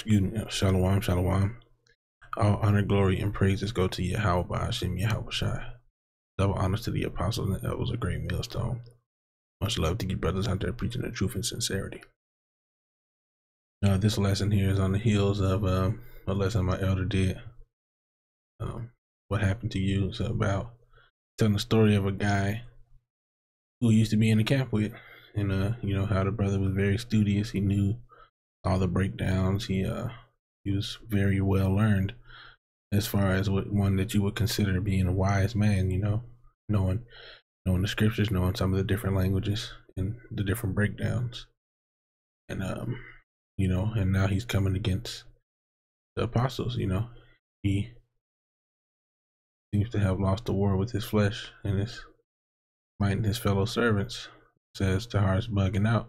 Excuse me, Shalom, Shalom. All honor, glory, and praises go to Yahweh Hashem Yahweh Shai. Double honors to the apostles and elders of Great Millstone. Much love to you brothers out there preaching the truth and sincerity. This lesson here is on the heels of a lesson my elder did. What happened to you? It's about telling the story of a guy who used to be in the camp with, and you know how the brother was very studious. He knew all the breakdowns. He was very well learned as far as one that you would consider being a wise man, you know, knowing the scriptures, knowing some of the different languages and the different breakdowns. And you know, and now he's coming against the apostles, you know. He seems to have lost the war with his flesh and his might and his fellow servants. Says Tahar's bugging out.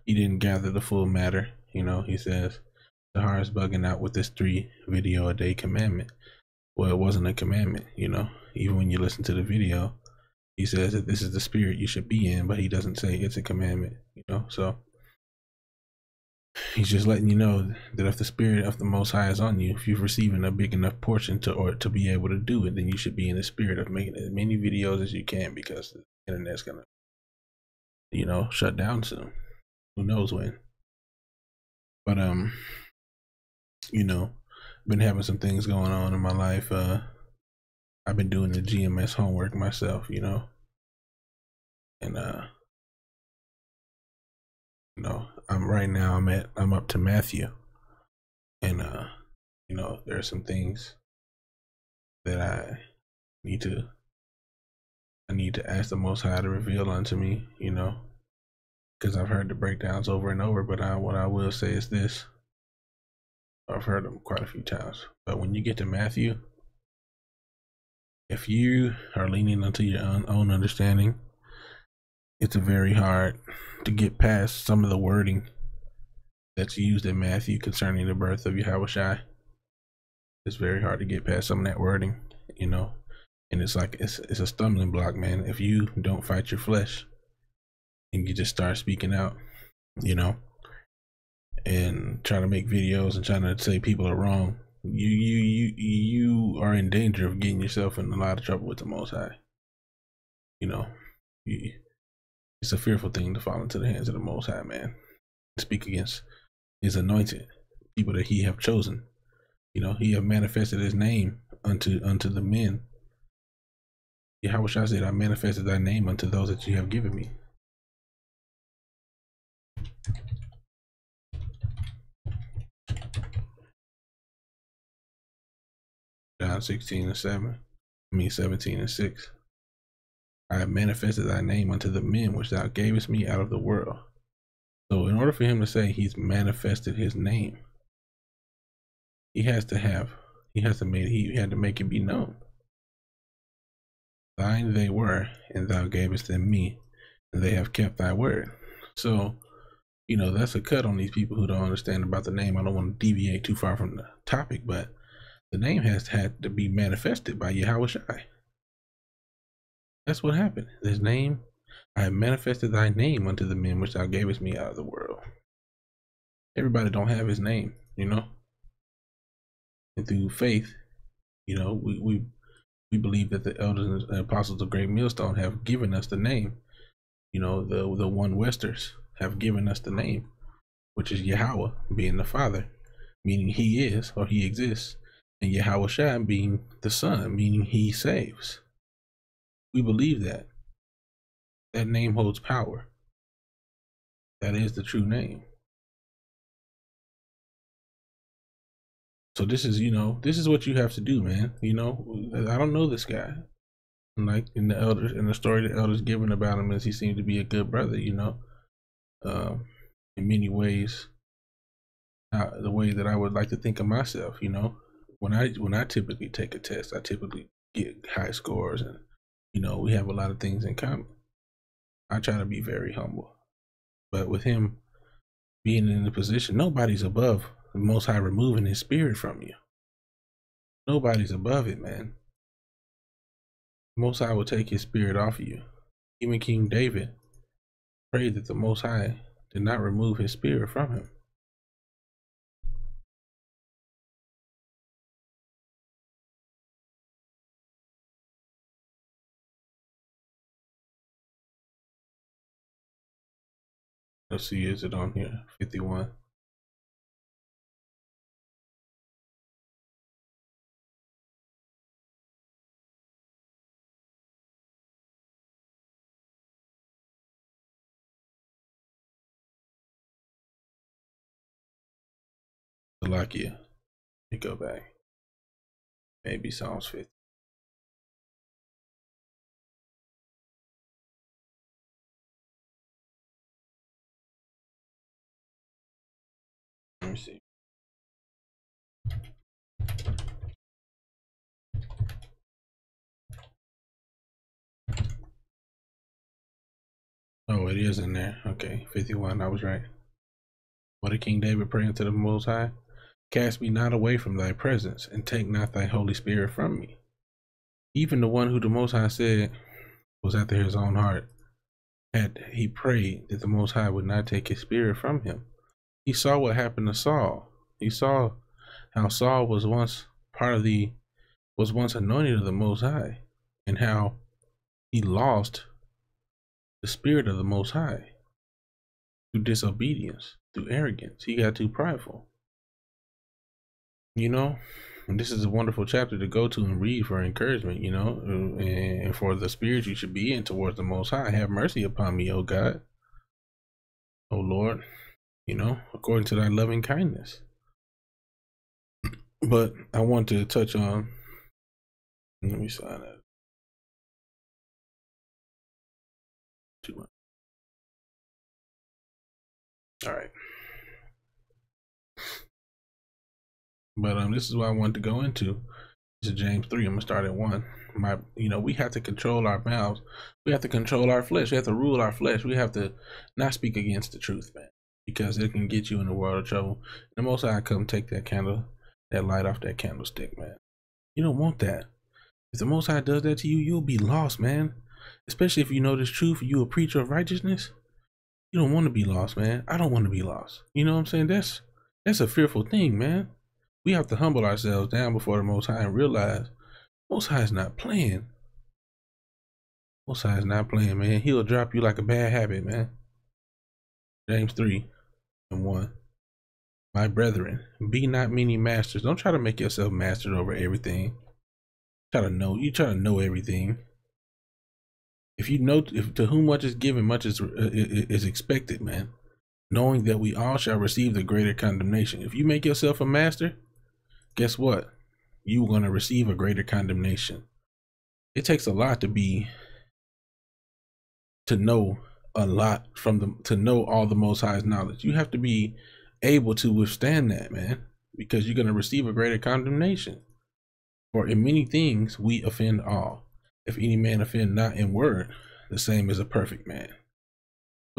He didn't gather the full matter, you know. He says Tahar's bugging out with this 3 video a day commandment. Well, it wasn't a commandment, you know. Even when you listen to the video, he says that this is the spirit you should be in, but he doesn't say it's a commandment, you know. So he's just letting you know that if the spirit of the Most High is on you, if you're receiving a big enough portion to be able to do it, then you should be in the spirit of making as many videos as you can, because the internet's gonna, you know, shut down soon. Who knows when? But you know, been having some things going on in my life. I've been doing the GMS homework myself, you know, and you know, I'm up to Matthew, and you know, there are some things that I need to ask the Most High to reveal unto me, you know, because I've heard the breakdowns over and over. But what I will say is this: I've heard them quite a few times. But when you get to Matthew, if you are leaning onto your own understanding, it's very hard to get past some of the wording that's used in Matthew concerning the birth of Yahweh Shai. It's very hard to get past some of that wording, you know, and it's like it's a stumbling block, man. If you don't fight your flesh and you just start speaking out, you know, and trying to make videos and trying to say people are wrong, you are in danger of getting yourself in a lot of trouble with the Most High. You know, it's a fearful thing to fall into the hands of the Most High, man. Speak against his anointed people that he have chosen. You know, he have manifested his name unto the men. Yahweh Shai said, I manifested thy name unto those that you have given me. John 17:6. I have manifested thy name unto the men which thou gavest me out of the world. So in order for him to say he's manifested his name, he had to make it be known. Thine they were, and thou gavest them me, and they have kept thy word. So, you know, that's a cut on these people who don't understand about the name. I don't want to deviate too far from the topic, but the name has had to be manifested by Yahweh Shai. That's what happened. His name, I have manifested thy name unto the men which thou gavest me out of the world. Everybody don't have his name, you know. And through faith, you know, we believe that the elders and apostles of Great Millstone have given us the name. You know, the one Westers have given us the name, which is Yahweh, being the Father, meaning he is or he exists, and Yahweh Shai being the Son, meaning he saves. We believe that. That name holds power. That is the true name. So this is, you know, this is what you have to do, man. You know, I don't know this guy. Like in the story the elders given about him, is he seemed to be a good brother, you know. In many ways, the way that I would like to think of myself, you know. When I typically take a test, I typically get high scores, and you know, we have a lot of things in common. I try to be very humble, but with him being in the position, nobody's above the Most High removing his spirit from you. Nobody's above it, man. The Most High will take his spirit off of you. Even King David prayed that the Most High did not remove his spirit from him. Let's see, is it on here? 51. Salakia. Let me go back. Maybe Psalms 50. Let me see. Oh, it is in there. Okay, 51. I was right. What did King David pray unto the Most High? Cast me not away from thy presence, and take not thy Holy Spirit from me. Even the one who the Most High said was after his own heart, had he prayed that the Most High would not take his spirit from him. He saw what happened to Saul. He saw how Saul was once anointed of the Most High, and how he lost the spirit of the Most High through disobedience, through arrogance. He got too prideful. You know, and this is a wonderful chapter to go to and read for encouragement, you know, and for the spirit you should be in towards the Most High. Have mercy upon me, O God, O Lord, you know, according to thy loving kindness. But I want to touch on, let me sign that. Too much. All right. But this is what I want to go into. This is James 3. I'm gonna start at 1. We have to control our mouths. We have to control our flesh. We have to rule our flesh. We have to not speak against the truth, man, because it can get you in a world of trouble. The Most High come take that light off that candlestick, man. You don't want that. If the Most High does that to you, you'll be lost, man. Especially if you know this truth, you a preacher of righteousness. You don't want to be lost, man. I don't want to be lost. You know what I'm saying? That's a fearful thing, man. We have to humble ourselves down before the Most High and realize Most High is not playing. Most High is not playing, man. He'll drop you like a bad habit, man. James 3 and 1. My brethren, be not many masters. Don't try to make yourself master over everything. You try to know everything. If to whom much is given, much is expected, man. Knowing that we all shall receive the greater condemnation. If you make yourself a master, guess what? You're going to receive a greater condemnation. It takes a lot to know a lot to know all the Most High's knowledge. You have to be able to withstand that, man, because you're going to receive a greater condemnation. For in many things we offend all. If any man offend not in word, the same is a perfect man.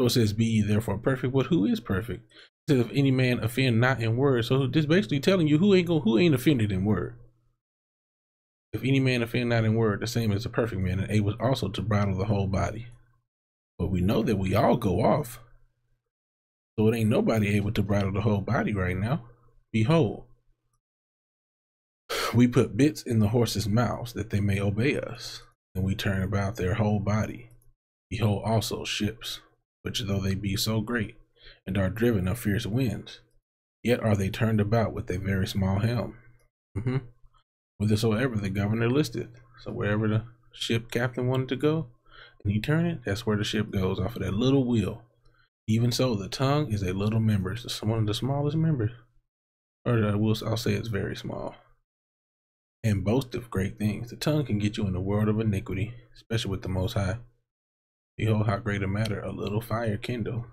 So it says, be ye therefore perfect. But who is perfect? It says, if any man offend not in word. So this basically telling you who ain't offended in word. If any man offend not in word, the same as a perfect man, and able also to bridle the whole body. But we know that we all go off. So it ain't nobody able to bridle the whole body right now. Behold, we put bits in the horses' mouths that they may obey us, and we turn about their whole body. Behold also ships, which though they be so great, and are driven of fierce winds, yet are they turned about with a very small helm. Whithersoever the governor listeth. So wherever the ship captain wanted to go, and he turn it, that's where the ship goes, off of that little wheel. Even so, the tongue is a little member. It's one of the smallest members. Or I'll say it's very small. And boast of great things. The tongue can get you in the world of iniquity, especially with the Most High. Behold how great a matter a little fire kindle.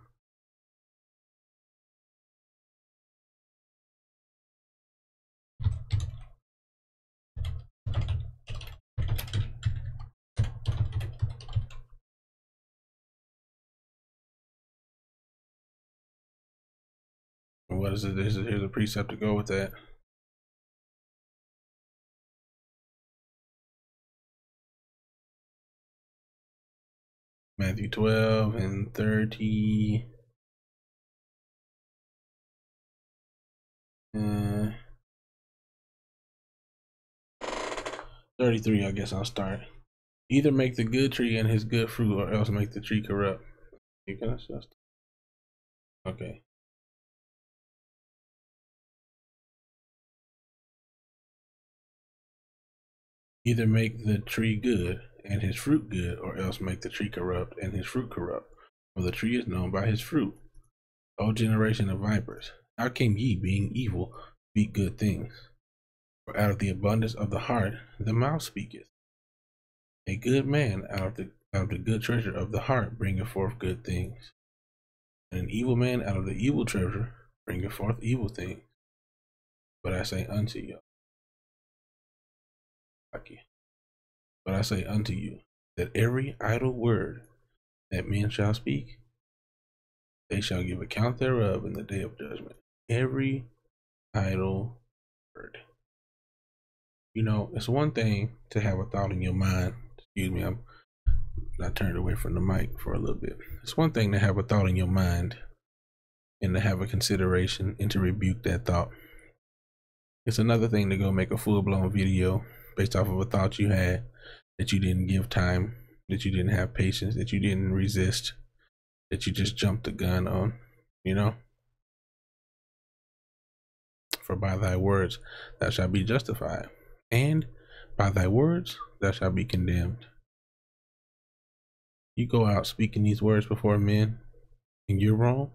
And what is it? Here's a precept to go with that. Matthew 12 and 30. 33, I guess I'll start. Either make the good tree and his good fruit, or else make the tree corrupt. Okay. Either make the tree good and his fruit good, or else make the tree corrupt and his fruit corrupt. For the tree is known by his fruit. O generation of vipers, how came ye, being evil, speak good things? For out of the abundance of the heart the mouth speaketh. A good man out of the good treasure of the heart bringeth forth good things, and an evil man out of the evil treasure bringeth forth evil things. But I say unto you, but I say unto you, that every idle word that men shall speak, they shall give account thereof in the day of judgment. Every idle word. You know, it's one thing to have a thought in your mind. Excuse me, I turned away from the mic for a little bit. It's one thing to have a thought in your mind and to have a consideration and to rebuke that thought. It's another thing to go make a full-blown video based off of a thought you had that you didn't give time, that you didn't have patience, that you didn't resist, that you just jumped the gun on, you know? For by thy words thou shalt be justified, and by thy words thou shalt be condemned. You go out speaking these words before men and you're wrong,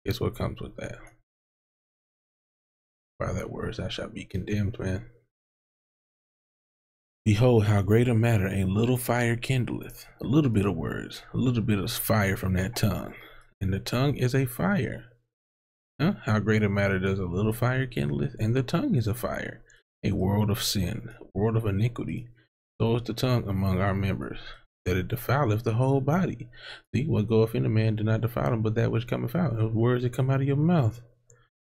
guess what comes with that? By thy words thou shalt be condemned, man. Behold, how great a matter a little fire kindleth. A little bit of words, a little bit of fire from that tongue. And the tongue is a fire. Huh? How great a matter does a little fire kindleth? And the tongue is a fire. A world of sin, a world of iniquity. So is the tongue among our members, that it defileth the whole body. See, what goeth in a man do not defile him, but that which cometh out, those words that come out of your mouth,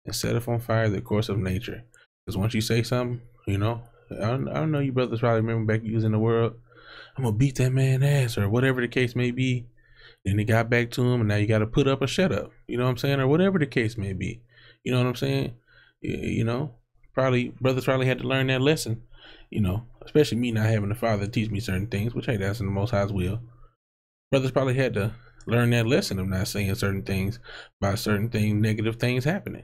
and setteth on fire the course of nature. Because once you say something, you know, I don't know, you brothers probably remember back you was in the world, I'm gonna beat that man ass or whatever the case may be. Then they got back to him and now you gotta put up or shut up. You know what I'm saying? Or whatever the case may be. You know what I'm saying? You know, probably brothers probably had to learn that lesson, you know, especially me not having a father to teach me certain things, which hey, that's in the most high's will. Brothers probably had to learn that lesson of not saying certain things by certain things, negative things happening.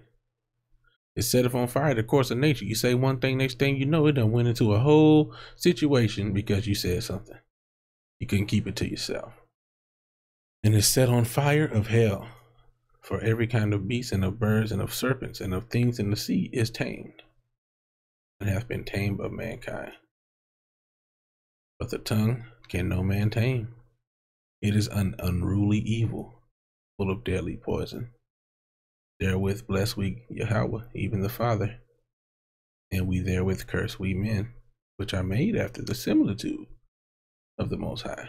It set it on fire the course of nature. You say one thing, next thing you know, it done went into a whole situation because you said something. You couldn't keep it to yourself. And it's set on fire of hell. For every kind of beast and of birds and of serpents and of things in the sea is tamed and hath been tamed of mankind. But the tongue can no man tame. It is an unruly evil, full of deadly poison. Therewith bless we Yahweh, even the Father, and we therewith curse we men, which are made after the similitude of the Most High.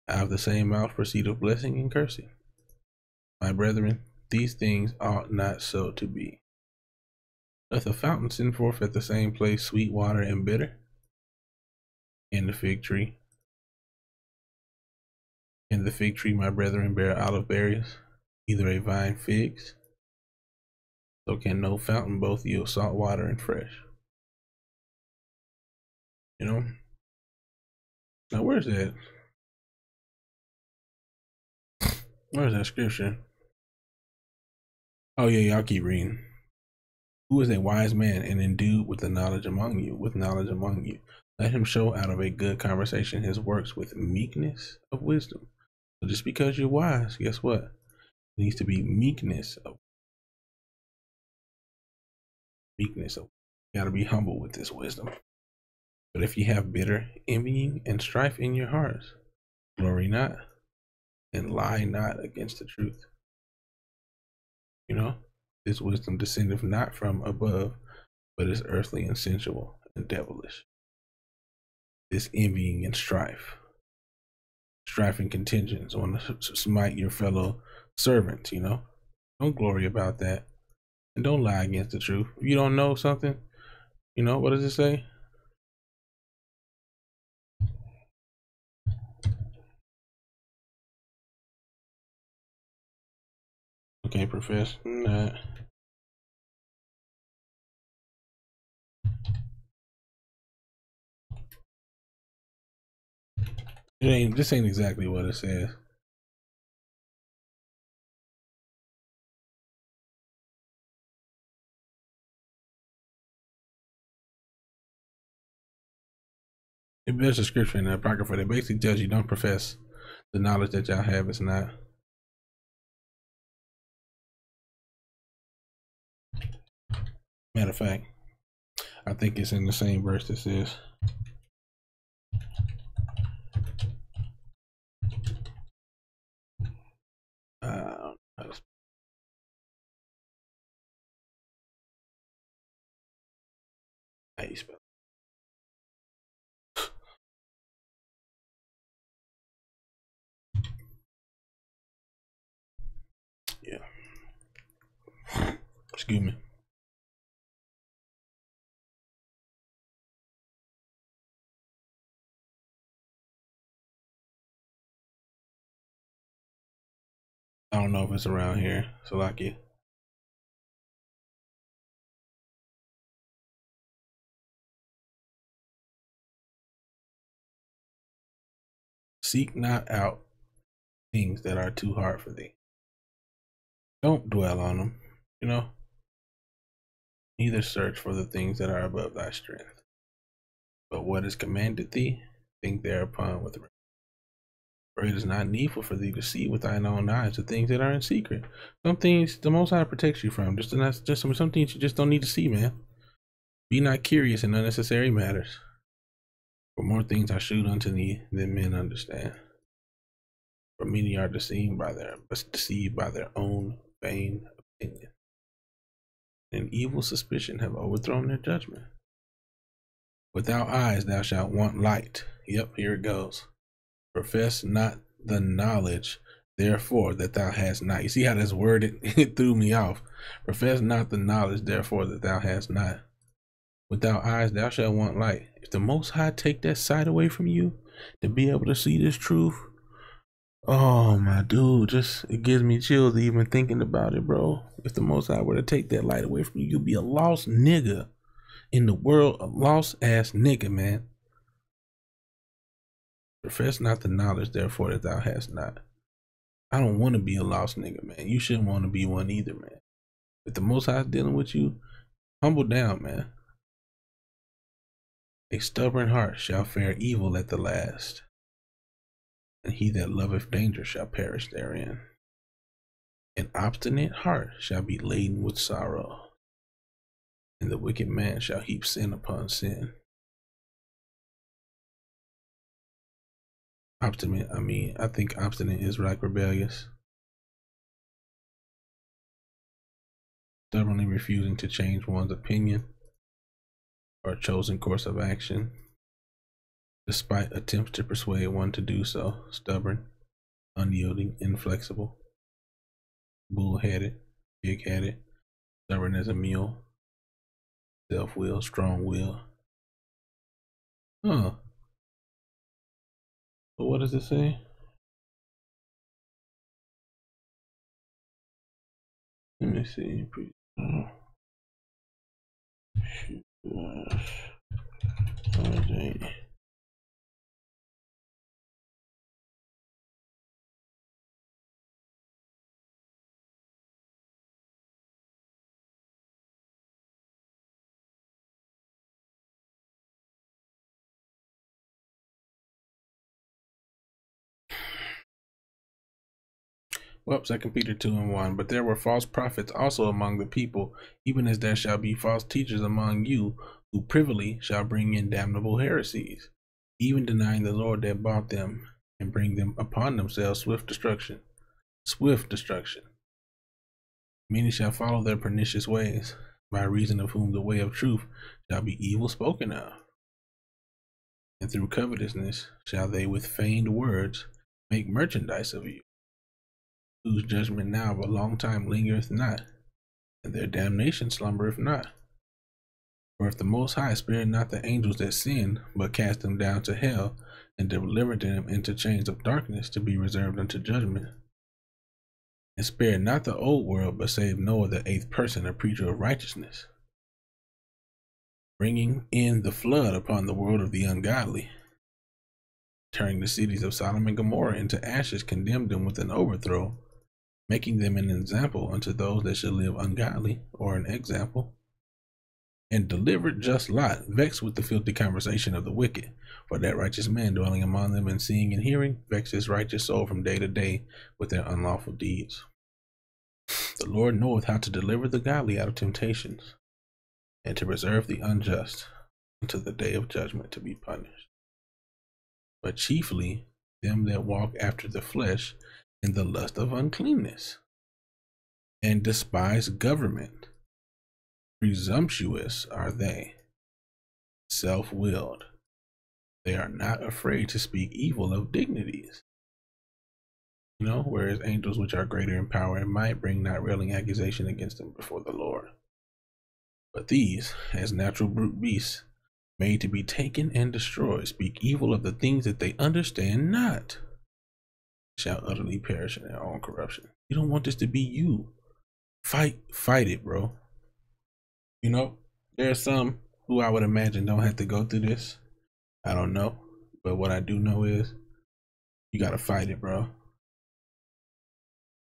Out of the same mouth proceedeth blessing and cursing. My brethren, these things ought not so to be. Doth a fountain send forth at the same place sweet water and bitter? And the fig tree? And the fig tree, my brethren, bear olive berries, either a vine figs? So can no fountain both yield salt water and fresh. You know? Now where's that? Where's that scripture? Oh yeah, I'll keep reading. Who is a wise man and endued with the knowledge among you, with knowledge among you? Let him show out of a good conversation his works with meekness of wisdom. So just because you're wise, guess what? It needs to be meekness of meekness of. You gotta be humble with this wisdom. But if you have bitter envying and strife in your hearts, glory not and lie not against the truth. You know, this wisdom descendeth not from above, but is earthly and sensual and devilish. This envying and strife and contentions on to smite your fellow servants, you know. Don't glory about that. And don't lie against the truth. If you don't know something, you know, what does it say? Okay, profess. Nah. This ain't exactly what it says. There's a scripture in the Apocrypha that basically tells you don't profess the knowledge that y'all have is not. Matter of fact, I think it's in the same verse that says, how you spell it? Yeah. Excuse me. I don't know if it's around here. So like it. Seek not out things that are too hard for thee. Don't dwell on them, you know. Neither search for the things that are above thy strength. But what is commanded thee, think thereupon with. For it is not needful for thee to see with thine own eyes the things that are in secret. Some things the Most High protects you from. Just some things you just don't need to see, man. Be not curious in unnecessary matters. For more things I shoot unto thee than men understand. For many are deceived by their own vain opinion. And evil suspicion have overthrown their judgment. Without eyes thou shalt want light. Yep, here it goes. Profess not the knowledge, therefore, that thou hast not. You see how that's worded? It threw me off. Profess not the knowledge, therefore, that thou hast not. Without eyes thou shalt want light. If the Most High take that sight away from you to be able to see this truth, oh my dude, just it gives me chills even thinking about it, bro. If the Most High were to take that light away from you, you'd be a lost nigga in the world, a lost ass nigga, man. Profess not the knowledge, therefore, that thou hast not. I don't want to be a lost nigga, man. You shouldn't want to be one either, man. If the Most High is dealing with you, humble down, man. A stubborn heart shall fare evil at the last, and he that loveth danger shall perish therein. An obstinate heart shall be laden with sorrow, and the wicked man shall heap sin upon sin. Obstinate, I think obstinate is like rebellious. Stubbornly refusing to change one's opinion or chosen course of action, despite attempts to persuade one to do so. Stubborn, unyielding, inflexible, bullheaded, big-headed, stubborn as a mule, self-will, strong-will. Huh. So what does it say? Let me see. Well, 2 Peter 2:1. But there were false prophets also among the people, even as there shall be false teachers among you, who privily shall bring in damnable heresies, even denying the Lord that bought them, and bring them upon themselves swift destruction. Swift destruction. Many shall follow their pernicious ways, by reason of whom the way of truth shall be evil spoken of. And through covetousness shall they with feigned words make merchandise of you, whose judgment now of a long time lingereth not, and their damnation slumbereth not. For if the Most High spared not the angels that sinned, but cast them down to hell, and delivered them into chains of darkness to be reserved unto judgment, and spared not the old world, but saved Noah the eighth person, a preacher of righteousness, bringing in the flood upon the world of the ungodly, turning the cities of Sodom and Gomorrah into ashes, condemned them with an overthrow, making them an example unto those that should live ungodly, or an example, and delivered just Lot, vexed with the filthy conversation of the wicked. For that righteous man dwelling among them and seeing and hearing, vexed his righteous soul from day to day with their unlawful deeds. The Lord knoweth how to deliver the godly out of temptations, and to preserve the unjust unto the day of judgment to be punished. But chiefly them that walk after the flesh in the lust of uncleanness, and despise government. Presumptuous are they, self-willed. They are not afraid to speak evil of dignities. Whereas angels which are greater in power and might bring not railing accusation against them before the Lord. But these, as natural brute beasts, made to be taken and destroyed, speak evil of the things that they understand not, shall utterly perish in their own corruption. You don't want this to be you. Fight it, bro. There are some who I would imagine don't have to go through this. I don't know. But what I do know is you gotta fight it, bro.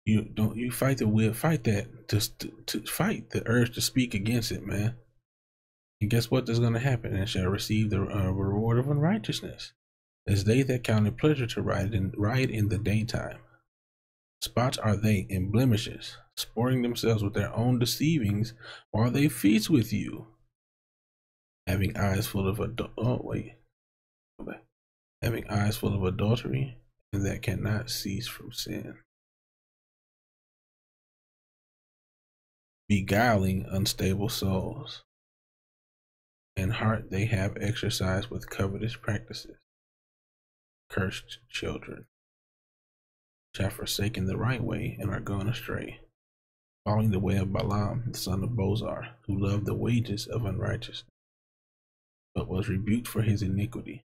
You fight the will, fight that to fight the urge to speak against it, man. And guess what is gonna happen? And shall receive the reward of unrighteousness, as they that counted pleasure to ride in the daytime. Spots are they and blemishes, sporting themselves with their own deceivings, while they feast with you, having eyes full of having eyes full of adultery, and that cannot cease from sin, beguiling unstable souls, and heart they have exercised with covetous practices. Cursed children, which have forsaken the right way and are gone astray, following the way of Balaam, the son of Bozar, who loved the wages of unrighteousness, but was rebuked for his iniquity.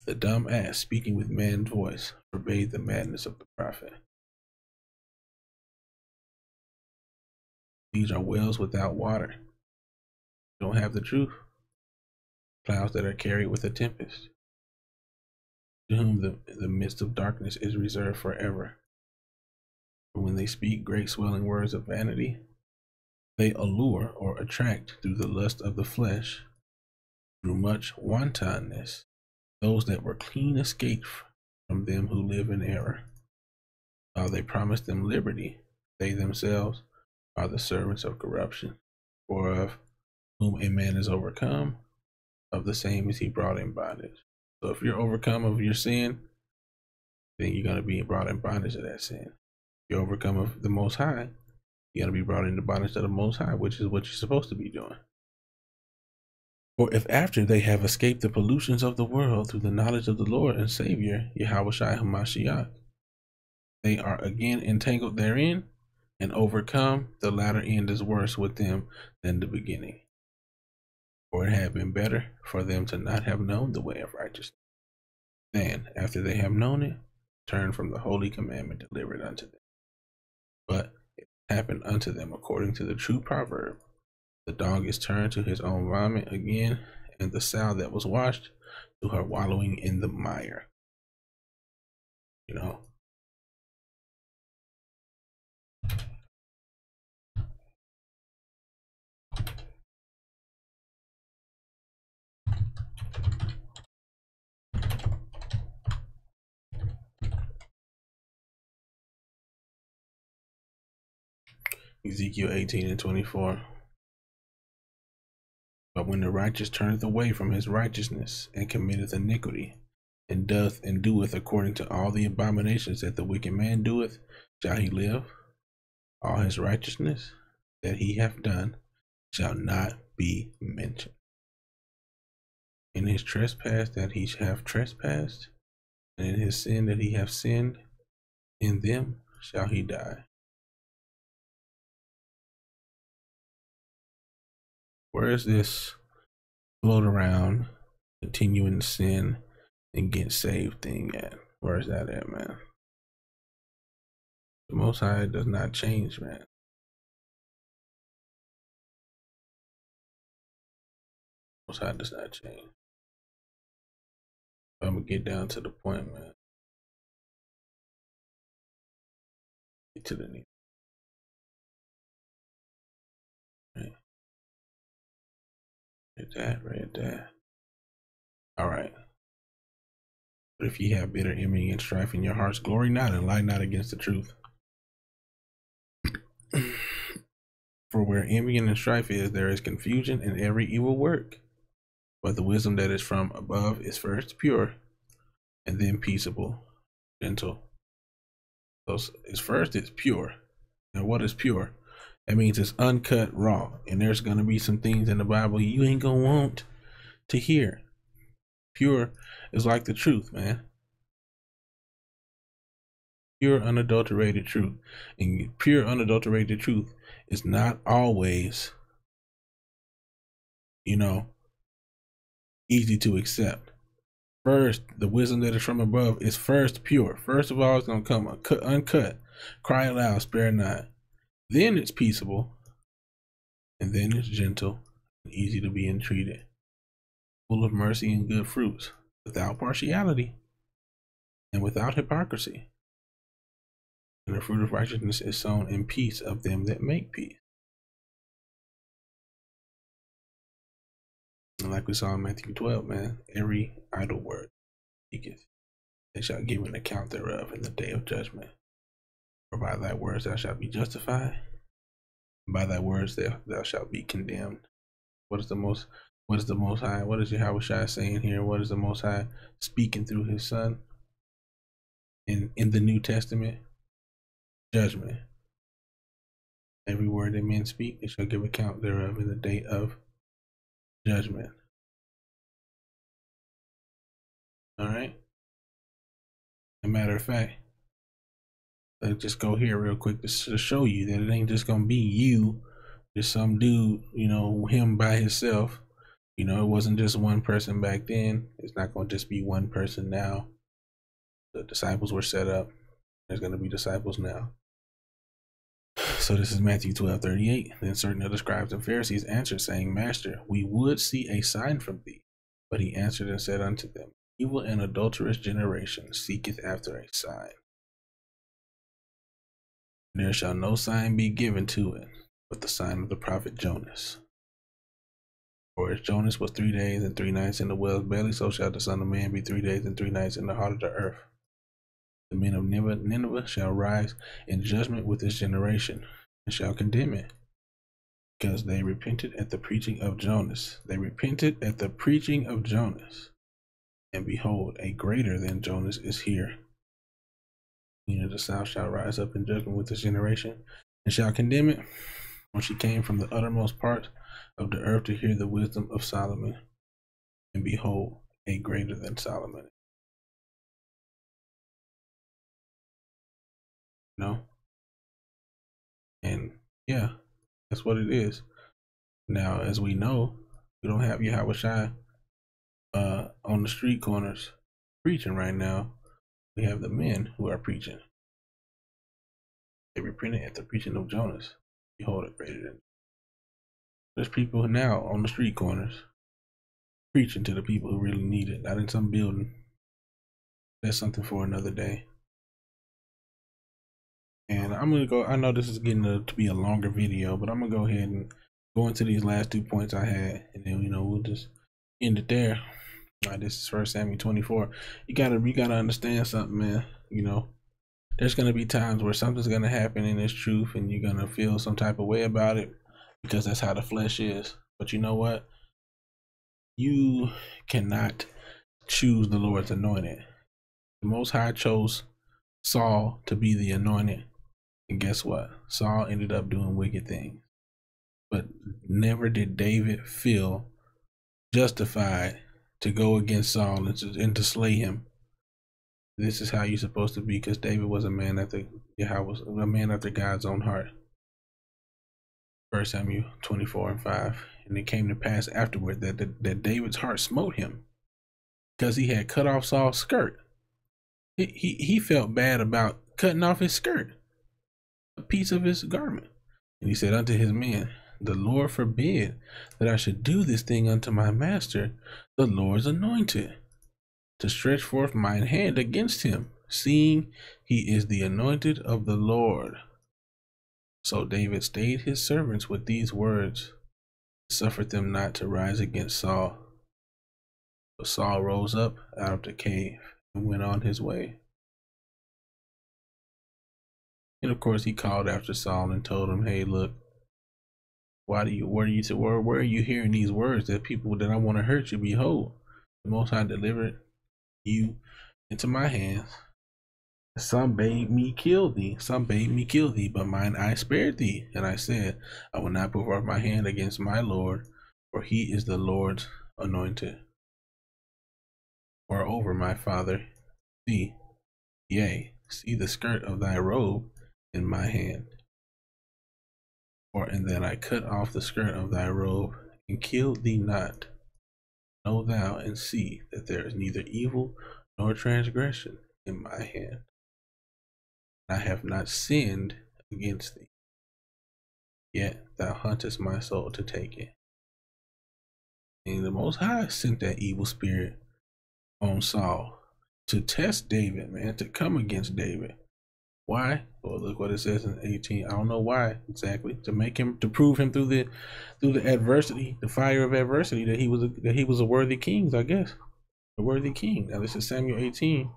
The dumb ass, speaking with man's voice, forbade the madness of the prophet. These are wells without water. Don't have the truth. Clouds that are carried with a tempest, to whom the midst of darkness is reserved forever. For when they speak great swelling words of vanity, they allure or attract through the lust of the flesh, through much wantonness, those that were clean escaped from them who live in error. While they promise them liberty, they themselves are the servants of corruption. For of whom a man is overcome, of the same is he brought in bondage. So if you're overcome of your sin, then you're going to be brought in bondage of that sin. If you're overcome of the Most High, you're going to be brought into bondage of the Most High, which is what you're supposed to be doing. For if after they have escaped the pollutions of the world through the knowledge of the Lord and Savior, Yahushua HaMashiach, they are again entangled therein and overcome, the latter end is worse with them than the beginning. For it had been better for them to not have known the way of righteousness, than, after they have known it, turn from the holy commandment delivered unto them. But it happened unto them according to the true proverb, the dog is turned to his own vomit again, and the sow that was washed to her wallowing in the mire. Ezekiel 18:24. But when the righteous turneth away from his righteousness, and committeth iniquity, and doth and doeth according to all the abominations that the wicked man doeth, shall he live? All his righteousness that he hath done shall not be mentioned. In his trespass that he hath trespassed, and in his sin that he hath sinned, in them shall he die. Where is this float around, continuing to sin and get saved thing at? Where is that at, man? The Most High does not change, man. The Most High does not change. I'm gonna get down to the point, man. Get to the need. Right. read that. All right. But if ye have bitter envy and strife in your hearts, glory not and lie not against the truth. For where envy and strife is, there is confusion in every evil work. But the wisdom that is from above is first pure, and then peaceable, gentle. So it's pure. And what is pure? That means it's uncut, raw. And there's going to be some things in the Bible you ain't going to want to hear. Pure is like the truth, man. Pure, unadulterated truth. And pure, unadulterated truth is not always, easy to accept. First, the wisdom that is from above is first pure. First of all, it's going to come uncut, cry aloud, spare not. Then it's peaceable, and then it's gentle, and easy to be entreated, full of mercy and good fruits, without partiality and without hypocrisy. And the fruit of righteousness is sown in peace of them that make peace. And like we saw in Matthew 12, man, every idle word speaketh, they shall give an account thereof in the day of judgment. For by thy words thou shalt be justified, and by thy words thou shalt be condemned. What is the most high? What is Yahweh saying here? What is the Most High speaking through his Son in the New Testament? Judgment. Every word that men speak, they shall give account thereof in the day of judgment. All right. As a matter of fact, let's just go here real quick to show you that it ain't just gonna be you, just some dude, him by himself. It wasn't just one person back then. It's not gonna just be one person now. The disciples were set up. There's gonna be disciples now. So this is Matthew 12:38. Then certain of the scribes and Pharisees answered, saying, Master, we would see a sign from thee. But he answered and said unto them, Evil and adulterous generation seeketh after a sign. There shall no sign be given to it, but the sign of the prophet Jonas. For as Jonas was 3 days and 3 nights in the whale's belly, so shall the Son of Man be 3 days and 3 nights in the heart of the earth. The men of Nineveh shall rise in judgment with this generation, and shall condemn it, because they repented at the preaching of Jonas. They repented at the preaching of Jonas. And behold, a greater than Jonas is here. The south shall rise up in judgment with this generation, and shall condemn it, when she came from the uttermost part of the earth to hear the wisdom of Solomon. And behold, a greater than Solomon. And yeah, that's what it is. Now, as we know, we don't have Yahweh Shai on the street corners preaching right now. We have the men who are preaching. They repented at the preaching of Jonas. Behold, it greater than. There's people now on the street corners preaching to the people who really need it, not in some building. That's something for another day. And I'm gonna go. I know this is getting to be a longer video, but I'm gonna go ahead and go into these last 2 points I had, and then we'll just end it there. All right, this is 1 Samuel 24. You gotta understand something, man. There's gonna be times where something's gonna happen in this truth, and you're gonna feel some type of way about it, because that's how the flesh is. But you know what? You cannot choose the Lord's anointed. The Most High chose Saul to be the anointed. And guess what? Saul ended up doing wicked things. But never did David feel justified to go against Saul and to slay him. This is how you're supposed to be, because David was a man after God's own heart. 1 Samuel 24:5. And it came to pass afterward that David's heart smote him, because he had cut off Saul's skirt. He felt bad about cutting off his skirt, a piece of his garment. And he said unto his men, The Lord forbid that I should do this thing unto my master, the Lord's anointed, to stretch forth mine hand against him, seeing he is the anointed of the Lord. So David stayed his servants with these words. suffered them not to rise against Saul. But Saul rose up out of the cave and went on his way. And of course, he called after Saul and told him, "Hey, look, where are you hearing these words that people that I want to hurt you? Behold, the Most High delivered you into my hands. Some bade me kill thee, but mine eye spared thee. And I said, I will not put forth my hand against my Lord, for he is the Lord's anointed. Moreover, my father, see, yea, see the skirt of thy robe in my hand. For in that I cut off the skirt of thy robe and killed thee not. Know thou and see that there is neither evil nor transgression in my hand. I have not sinned against thee, yet thou huntest my soul to take it." And the Most High sent that evil spirit on Saul to test David, man, to come against David. Why? Well, look what it says in 18. I don't know why exactly. To prove him through the adversity, the fire of adversity, that he was a worthy king, I guess. A worthy king. Now this is Samuel 18.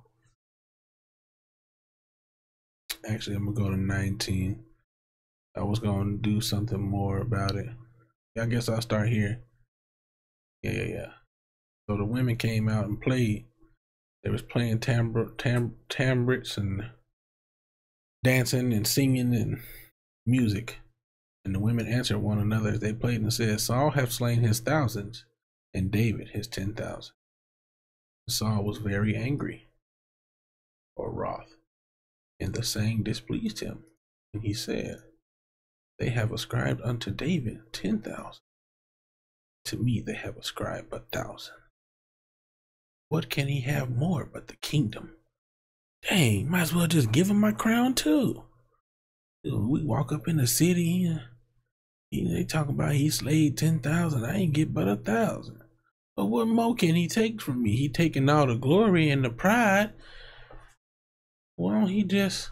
Actually, I'm gonna go to 19. I was gonna do something more about it. I guess I'll start here. Yeah. So the women came out and played. They was playing tambourines and dancing and singing and music. And the women answered one another as they played and said, "Saul hath slain his thousands, and David his 10,000." Saul was very angry, or wroth, and the saying displeased him. And he said, "They have ascribed unto David 10,000. To me they have ascribed but 1,000. What can he have more but the kingdom? Dang, might as well just give him my crown too. We walk up in the city, they talk about he slayed 10,000. I ain't get but 1,000. But what more can he take from me? He taking all the glory and the pride. Why don't he just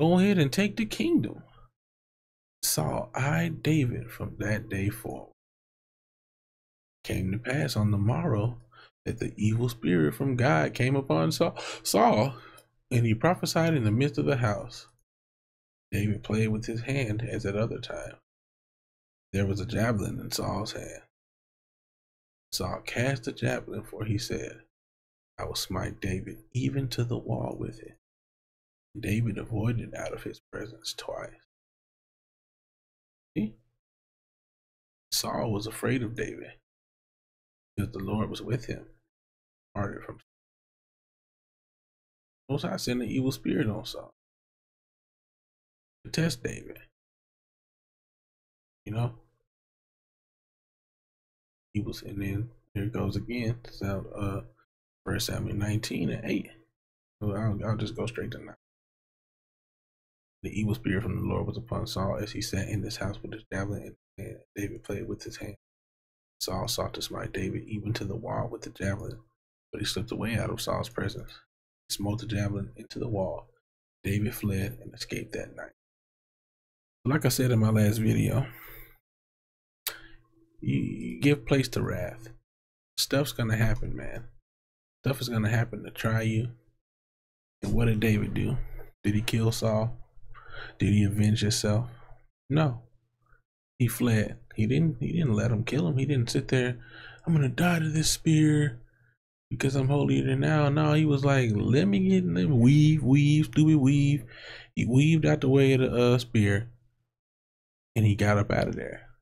go ahead and take the kingdom?" Saul eyed David from that day forward. Came to pass on the morrow that the evil spirit from God came upon Saul, and he prophesied in the midst of the house. David played with his hand as at other time. There was a javelin in Saul's hand. Saul cast the javelin, for he said, "I will smite David even to the wall with it." David avoided out of his presence twice. See? Saul was afraid of David because the Lord was with him. Parted from Most High sent an evil spirit on Saul to test David. You know? He was, and then here it goes again. So 1 Samuel 19 and 8. So I'll just go straight to 9. The evil spirit from the Lord was upon Saul as he sat in his house with his javelin, and David played with his hand. Saul sought to smite David even to the wall with the javelin, but he slipped away out of Saul's presence. He smote the javelin into the wall. David fled and escaped that night. Like I said in my last video, you give place to wrath. Stuff's gonna happen, man. Stuff is gonna happen to try you. And what did David do? Did he kill Saul? Did he avenge himself? No. He fled. He didn't let him kill him. He didn't sit there, "I'm gonna die to this spear because I'm holier than thou." No, he was like, let me weave, stupid weave. He weaved out the way of the spear, and he got up out of there.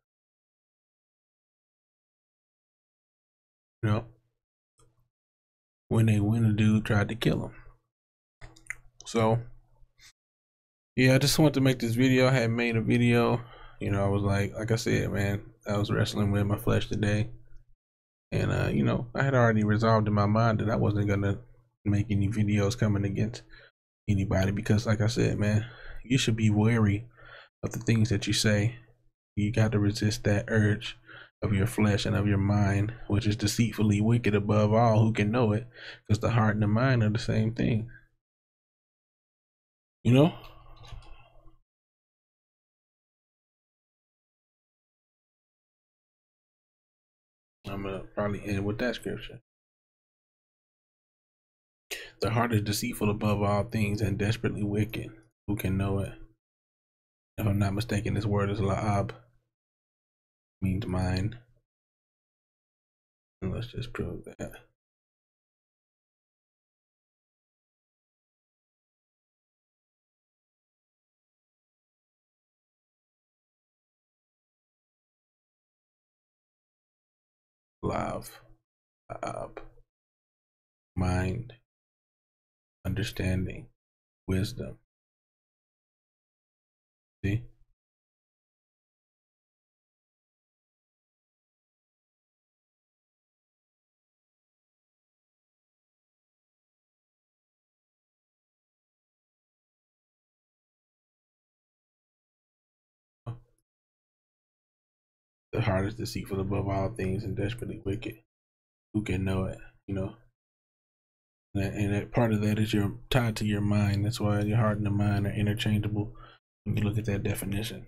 You know, when a dude tried to kill him. So yeah, I just wanted to make this video. I had made a video. You know, I was like I said, man, I was wrestling with my flesh today. And you know, I had already resolved in my mind that I wasn't gonna make any videos coming against anybody, because like I said, man, you should be wary of the things that you say. You got to resist that urge of your flesh and of your mind, which is deceitfully wicked above all. Who can know it? Because the heart and the mind are the same thing. You know? I'm gonna probably end with that scripture. The heart is deceitful above all things and desperately wicked. Who can know it? If I'm not mistaken, this word is la'ab, means mind. And let's just prove that. Lav, la'ab, mind, understanding, wisdom. See? The heart is deceitful above all things and desperately wicked. Who can know it? You know, and that part of that is you're tied to your mind. That's why your heart and the mind are interchangeable when you look at that definition.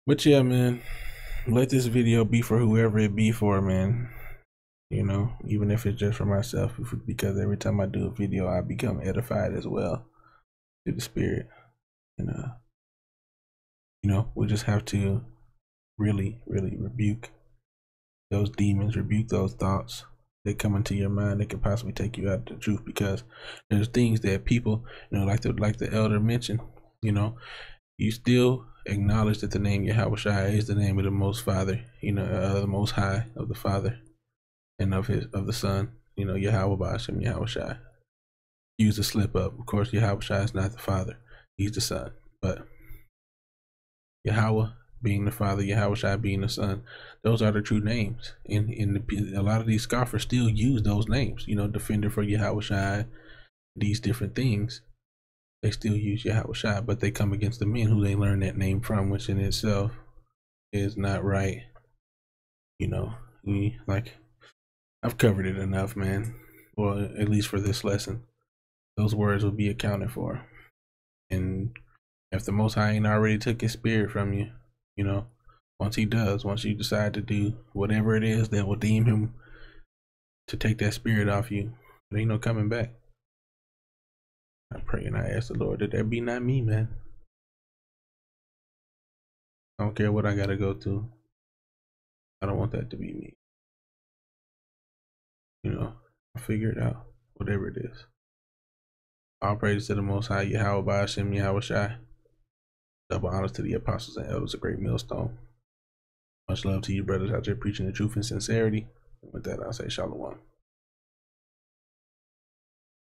But yeah, man, let this video be for whoever it be for, man. You know, even if it's just for myself, because every time I do a video, I become edified as well through the spirit. And you know, we just have to really rebuke those demons, rebuke those thoughts that come into your mind that could possibly take you out of the truth, because there's things that people, you know, like the elder mentioned, you know, you still acknowledge that the name Yahweh is the name of the Most Father, you know, the Most High of the Father and of the Son, you know, Yahweh Ba'ashem, Yahweh. Use a slip up. Of course, Yahweh is not the Father; He's the Son. But Yahweh being the Father, Yahweh being the Son, those are the true names. A lot of these scoffers still use those names. You know, defender for Yahweh, these different things. They still use Yahweh, but they come against the men who they learn that name from, which in itself is not right. You know, I've covered it enough, man. Well, at least for this lesson, those words will be accounted for. And if the Most High ain't already took His spirit from you, you know, once He does, once you decide to do whatever it is that will deem Him to take that spirit off you, there ain't no coming back. I pray and I ask the Lord that that be not me, man. I don't care what I gotta go through. I don't want that to be me. You know, I'll figure it out, whatever it is. All praise to the Most High, Yahweh Ba'ashem, Yahweh Shai. Double honors to the apostles and elders, a great millstone. Much love to you brothers out there preaching the truth and sincerity. And with that, I'll say shalom.